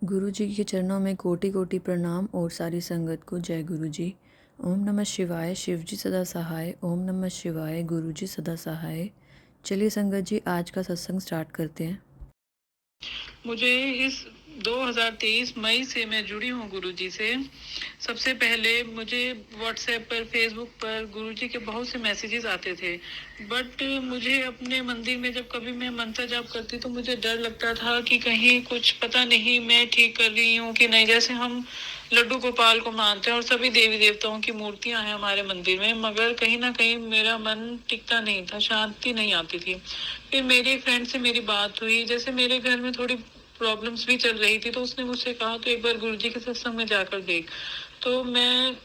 गुरु जी के चरणों में कोटि कोटि प्रणाम और सारी संगत को जय गुरु जी। ओम नमः शिवाय, शिव जी सदा सहाय। ओम नमः शिवाय, गुरु जी सदा सहाय। चलिए संगत जी, आज का सत्संग स्टार्ट करते हैं। मुझे इस 2023 मई से मैं जुड़ी हूँ गुरुजी से। सबसे पहले मुझे व्हाट्सएप पर, फेसबुक पर गुरुजी के बहुत से मैसेजेस आते थे, बट मुझे अपने मंदिर में जब कभी मैं मंत्र जाप करती तो मुझे डर लगता था कि कहीं कुछ पता नहीं मैं ठीक कर रही हूँ कि नहीं। जैसे हम लड्डू गोपाल को मानते हैं और सभी देवी देवताओं की मूर्तियां हैं हमारे मंदिर में, मगर कहीं ना कहीं मेरा मन टिकता नहीं था, शांति नहीं आती थी। फिर मेरी फ्रेंड से मेरी बात हुई, जैसे मेरे घर में थोड़ी प्रॉब्लम्स भी चल रही थी, तो उसने मुझसे कहा तो एक बार गुरुजी के सत्संग में जाकर देख। तो मैं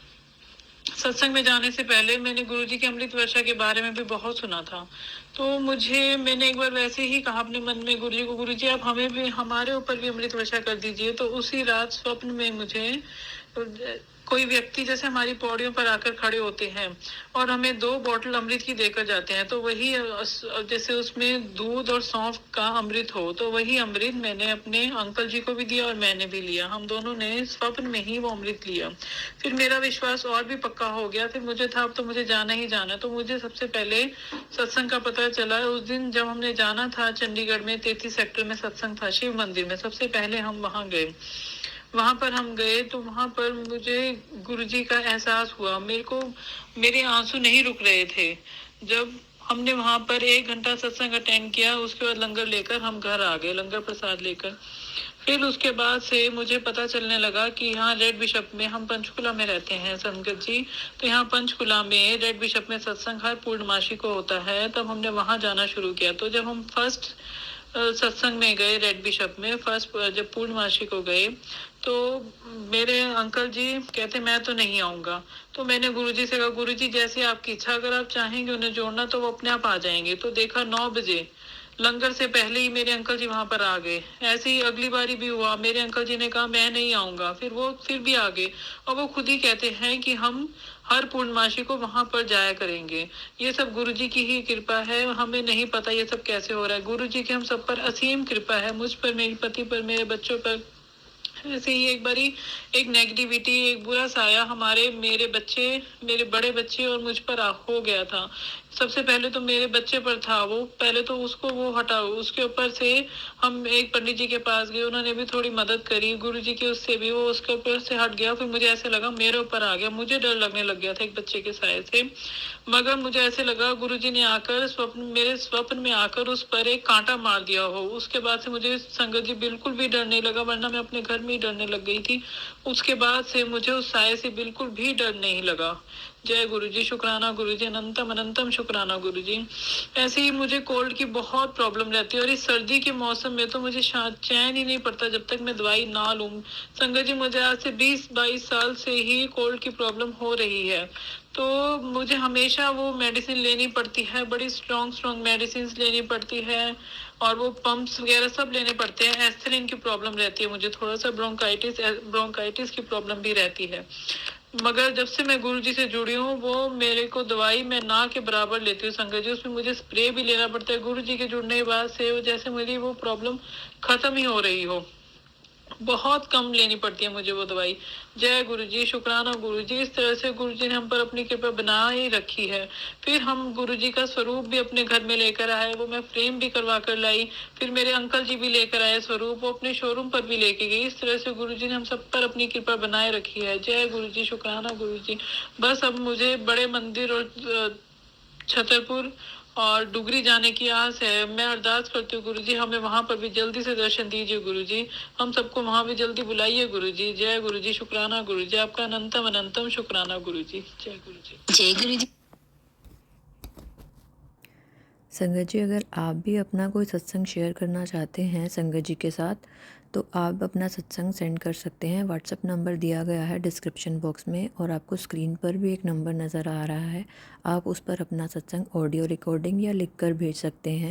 सत्संग में जाने से पहले मैंने गुरुजी के अमृत वर्षा के बारे में भी बहुत सुना था। तो मैंने एक बार वैसे ही कहा अपने मन में गुरुजी को, गुरुजी आप हमें भी, हमारे ऊपर भी अमृत वर्षा कर दीजिए। तो उसी रात स्वप्न में मुझे कोई व्यक्ति जैसे हमारी पौड़ियों पर आकर खड़े होते हैं और हमें 2 बोतल अमृत की देकर जाते हैं। तो वही जैसे उसमें दूध और सौंफ का अमृत हो, तो वही अमृत मैंने अपने अंकल जी को भी दिया और मैंने भी लिया। हम दोनों ने स्वप्न में ही वो अमृत लिया। फिर मेरा विश्वास और भी पक्का हो गया। फिर मुझे था अब तो मुझे जाना ही जाना। तो मुझे सबसे पहले सत्संग का पता चला उस दिन जब हमने जाना था चंडीगढ़ में 33 सेक्टर में सत्संग था शिव मंदिर में। सबसे पहले हम वहां गए। वहां पर हम गए तो वहां पर मुझे गुरुजी का एहसास हुआ। मेरे को मेरे आंसू नहीं रुक रहे थे। जब हमने वहां पर 1 घंटा सत्संग अटेंड किया, उसके बाद लंगर लेकर हम घर आ गए, लंगर प्रसाद लेकर। फिर उसके बाद से मुझे पता चलने लगा कि यहाँ रेड बिशप में, हम पंचकुला में रहते हैं संगत जी, तो यहाँ पंचकुला में रेड बिशप में सत्संग हर पूर्णमासी को होता है। तब हमने वहां जाना शुरू किया। तो जब हम फर्स्ट सत्संग में गए रेड बिशप में, फर्स्ट जब पूर्णमासी को गए, तो मेरे अंकल जी कहते मैं तो नहीं आऊंगा। तो मैंने गुरुजी से कहा गुरुजी जैसे आपकी इच्छा, अगर आप चाहेंगे उन्हें जोड़ना तो वो अपने आप आ जाएंगे। तो देखा 9 बजे लंगर से पहले ही मेरे अंकल जी वहां पर आ गए। ऐसे ही अगली बारी भी हुआ, मेरे अंकल जी ने कहा मैं नहीं आऊंगा, फिर वो फिर भी आ गए। और वो खुद ही कहते हैं कि हम हर पूर्णमासी को वहां पर जाया करेंगे। ये सब गुरुजी की ही कृपा है, हमें नहीं पता ये सब कैसे हो रहा है। गुरुजी की हम सब पर असीम कृपा है, मुझ पर, मेरे पति पर, मेरे बच्चों पर। ऐसे ही एक बारी एक नेगेटिविटी, एक बुरा साया हमारे, मेरे बच्चे, मेरे बड़े बच्चे और मुझ पर हो गया था। सबसे पहले तो मेरे बच्चे पर था वो, पहले तो उसको वो हटाओ। उसके ऊपर से हम एक पंडित जी के पास गए, उन्होंने भी थोड़ी मदद करी गुरु जी की, उससे भी वो उसके ऊपर से हट गया। फिर मुझे ऐसे लगा मेरे ऊपर आ गया, मुझे डर लगने लग गया था एक बच्चे के साय से। मगर मुझे ऐसे लगा गुरु जी ने आकर मेरे स्वप्न में आकर उस पर एक कांटा मार दिया हो। उसके बाद से मुझे संगत जी बिल्कुल भी डर नहीं लगा, वरना मैं अपने घर में ही डरने लग गई थी। उसके बाद से मुझे उस साय से बिल्कुल भी डर नहीं लगा। जय गुरु जी, शुक्राना गुरु जी, अनंतम अनंतम शुक्राना गुरु जी। ऐसे ही मुझे कोल्ड की बहुत प्रॉब्लम रहती है और इस सर्दी के मौसम में तो मुझे चैन ही नहीं पड़ता जब तक मैं दवाई ना लूं। संगत जी मुझे आज से 20-22 साल से ही कोल्ड की प्रॉब्लम हो रही है। तो मुझे हमेशा वो मेडिसिन लेनी पड़ती है, बड़ी स्ट्रॉन्ग स्ट्रॉन्ग मेडिसिन लेनी पड़ती है और वो पंप्स वगैरह सब लेने पड़ते हैं। एस्थलीन की प्रॉब्लम रहती है मुझे, थोड़ा सा ब्रोंकाइटिस की प्रॉब्लम भी रहती है। मगर जब से मैं गुरु जी से जुड़ी हूँ, वो मेरे को दवाई मैं ना के बराबर लेती हूँ संगत जी। उसमें मुझे स्प्रे भी लेना पड़ता है। गुरु जी के जुड़ने के बाद से जैसे मेरी वो प्रॉब्लम खत्म ही हो रही हो, बहुत कम लेनी पड़ती है मुझे वो दवाई। जय गुरु जी, शुक्राना गुरु जी। इस तरह से गुरु जी ने हम पर अपनी कृपा बना ही रखी है। फिर हम गुरु जी का स्वरूप भी अपने घर में लेकर आए, वो मैं फ्रेम भी करवा कर लाई। फिर मेरे अंकल जी भी लेकर आए स्वरूप, वो अपने शोरूम पर भी लेके गई। इस तरह से गुरु जी ने हम सब पर अपनी कृपा बनाए रखी है। जय गुरु जी, शुक्राना गुरु जी। बस अब मुझे बड़े मंदिर और छतरपुर और डुगरी जाने की आस है। मैं अरदास करती हूँ गुरु जी हमें वहां पर भी जल्दी से दर्शन दीजिए गुरु जी, हम सबको वहां भी जल्दी बुलाइए गुरु जी। जय गुरु जी, शुक्राना गुरु जी, आपका अनंतम अनंतम शुक्राना गुरु जी। जय गुरु जी, जय गुरु जी। संगत जी, अगर आप भी अपना कोई सत्संग शेयर करना चाहते हैं संगत जी के साथ, तो आप अपना सत्संग सेंड कर सकते हैं। व्हाट्सएप नंबर दिया गया है डिस्क्रिप्शन बॉक्स में और आपको स्क्रीन पर भी एक नंबर नज़र आ रहा है। आप उस पर अपना सत्संग ऑडियो रिकॉर्डिंग या लिख कर भेज सकते हैं।